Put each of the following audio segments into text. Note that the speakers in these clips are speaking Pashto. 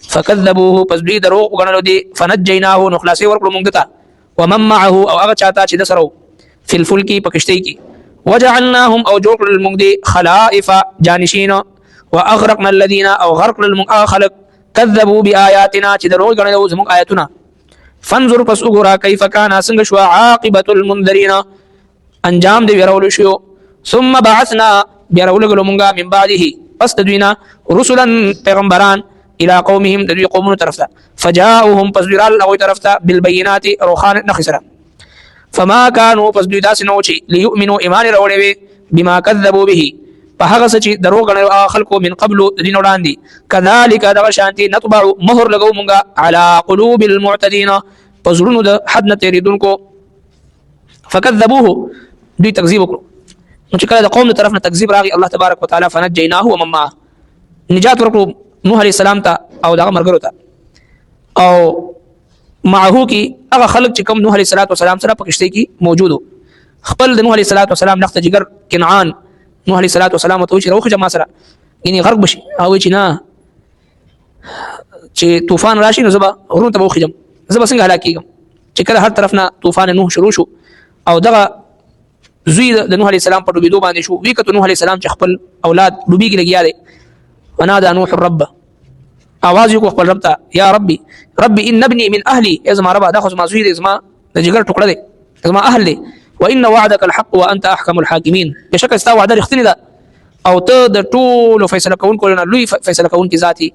فكذبوه پس دوی دروغ وګڼلو دي فنجيناه نو خلاصي ورکړو موږ ته ومن معه او هغه چاته چې د سره في الفلك پکشتي کی وجعلناهم او جوړ کړل موږ دي خلائف جانشین واغرقنا الذين او غرق خلق كذبوا بآياتنا چې دروغ غنلو زموږ آیاتونه فانظر پس وګورا كيف كان څنګه شو عاقبه المنذرين انجام دی ورول شو ثم بعثنا بيرول غلومغا من بعده پس دوینا رسلا پیغمبران الى قومهم دوی قومونو طرف ته فجاءوهم پس دوی الله طرف ته بالبينات روخان نخسرا فما كانوا پس دوی داس نو چی ليؤمنوا ایمان وروړي بما كذبوا به فهغه چې دروغ غنل خلکو من قبل دین وړاندې كذلك دغه شانتي نطبع مهر لګو مونږه على قلوب المعتدين پزړونو د حد نه تیریدونکو فكذبوه دوی تکذیب وکړو نو چې کله د قوم طرف نه تکذیب راغی الله تبارک وتعالى فنجيناه ومن معه نجات ورکړو نوح عليه السلام ته او دغه مرګرو ته او معه کی هغه خلق چې کوم نوح عليه السلام سره پکشته کی موجودو خپل د نوح عليه السلام نخت جګر کنعان نوح عليه السلام ته چې روخه جما سره یعنی غرق بشي او چې نه چې طوفان راشي نو زبا ورون ته وخجم زبا څنګه هلاکیږم چې کله هر طرف نه طوفان نوح شروع شو او دغه زوی د نوح عليه السلام په ډوبېدو باندې شو وی کته نوح عليه السلام چې خپل اولاد ډوبېږي لګیا دي ونادى نوح الرب اواز یو خپل رب ته یا ربي ان ابني من اهلي ازما رب دا خو ما زوی دې ازما د جګر ټوکړه دي ازما اهل دي وان وعدك الحق وانت احكم الحاكمين بشک استا وعده رښتینی ده او ته د ټول فیصله کوونکو نه لوی فیصله کوونکی ذاتي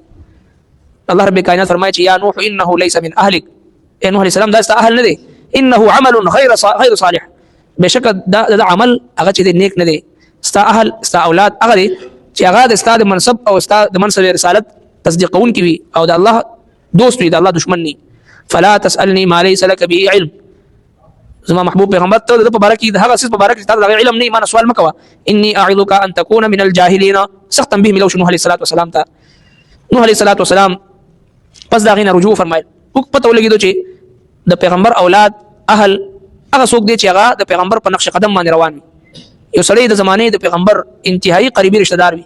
الله رب کائنات فرمایي چې یا نوح انه ليس من اهلك نوح عليه السلام دا استا اهل نه دي انه عمل غير صالح بشک دا عمل هغه چې نیک نه دي استا اهل استا اولاد هغه دي چې هغه د استاد منصب او استاد د منصب رسالت تصدیقون کی وي او د الله دوست وي د الله دشمن ني فلا تسالني ما ليس لك به علم زما محبوب پیغمبر ته د مبارکي د هغه سیس مبارک ته د علم نه ایمان سوال مکوا اني اعذك ان تكون من الجاهلين سختا به ملوش نوح عليه السلام ته نوح عليه السلام پس دا غینه رجوع فرمایل او پته ولګیدو چې د پیغمبر اولاد اهل هغه څوک دي چې هغه د پیغمبر په نقش قدم باندې روان وي یو سړی د زمانه د پیغمبر انتهایی قریبي رشتہ دار وي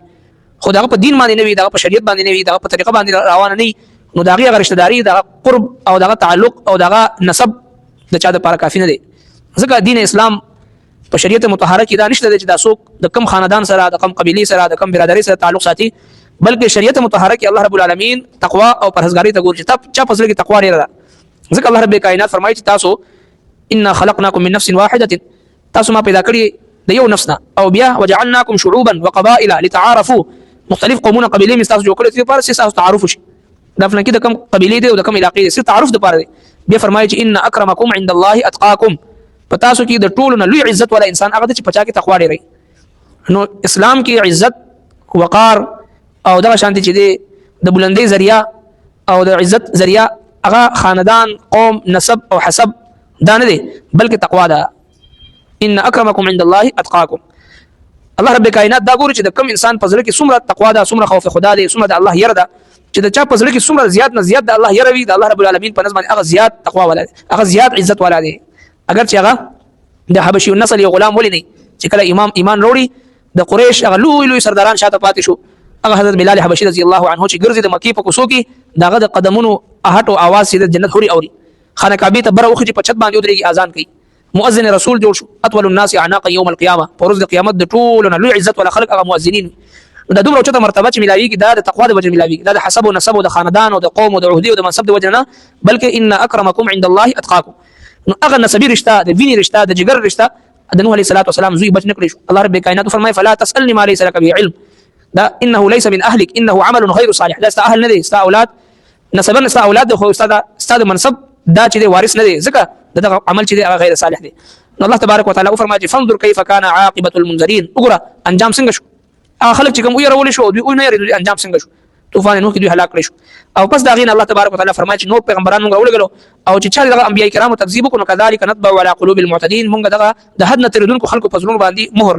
خو دغه په دین باندې نه وي دغه په شریعت باندې نه وي دغه په طریقه باندې روان نه نو دغه رشتہ داری دغه قرب او دغه تعلق او دغه نسب د چا د لپاره کافی نه دی ځکه دین اسلام په شریعت مطهره کې دا نشته چې دا څوک د کم خاندان سره د کم قبيله سره د کم برادری سره تعلق ساتي بلکې شریعت مطهره کې الله رب العالمین تقوا او پرهیزګاری ته ګوري چې چا په ځل کې تقوا لري ځکه الله رب کائنات فرمایي چې تاسو ان خلقناکم من نفس واحده تاسو ما پیدا کړی د یو نفس نه او بیا وجعلناکم شعوبا وقبائل لتعارفوا مختلف قومونه قبيله مستاسو جوړ کړی چې پر اساس تعارف شي دا فلان کې د کم قبيله دي او د کم علاقې دي صرف تعارف د پاره دی بیا فرمایي چې ان اکرمکم عند الله اتقاکم پتاسو کې د ټولو نه لوی عزت ولا انسان هغه چې پچا کې تقوا لري نو اسلام کې عزت وقار او دغه شانتي چې د بلندۍ ذریعہ او د عزت ذریعہ هغه خاندان قوم نسب او حسب دا نه دي بلکې تقوا ده ان اکرمکم عند الله اتقاکم الله رب کائنات دا ګوري چې د کم انسان په ځل کې څومره تقوا ده څومره خوف خدا ده څومره د الله یره ده چې د چا په ځل کې څومره زیات نه زیات د الله یره وي د الله رب العالمین په نظم هغه زیات تقوا ولا هغه زیات عزت ولا دي اگر چې هغه د حبشي نسل یو غلام ولې نه چې کله ایمان وروړي د قریش هغه لوی سرداران شاته پاتې شو هغه حضرت بلال حبشي رضی الله عنه چې ګرځي د مکی په کوڅو کې دغه د قدمونو احټو आवाज سید جنت هوري اوري خانه کعبه ته بره وخت په چت باندې ودرېږي اذان کوي مؤذن رسول جوړ شو اطول الناس اعناقا يوم القيامه پرز د قیامت د ټول نه لوی عزت ولا خلق هغه مؤذنین دا دومره چته مرتبه چې ملاوي کې دا د تقوا د وجه ملاوي دا د حسب او نسب او د خاندان او د قوم او د عهدي او د منصب د وجه نه بلکې ان اکرمکم عند الله اتقاکم نو هغه نسبی رشتہ د ویني رشتہ د جګر رشتہ د نوح عليه السلام زوی بچ نکړي شو الله رب کائنات فرمای فلا تسالني ما ليس لك به علم دا انه ليس من اهلك انه عمل غير صالح دا است اهل نه دي است اولاد نسبن است اولاد خو استاد منصب دا چې وارث نه دي ځکه دا عمل چې غیر صالح دي الله تبارک وتعالى فرمایي فانظر كيف كان عاقبه المنذرين وګوره انجام څنګه شو خلک چې کوم ويرول شو دوی نه یری انجام څنګه شو طوفان نوح کې دوی هلاک شو او پس دا غین الله تبارک وتعالى فرمایي چې نور پیغمبرانو غوړګلو او چې چا دغه انبیای کرامو تکذیب کوي کذالک نتبع على قلوب المعتدين مونږ دغه د حد نه تردونکو خلکو په ځلون باندې مهر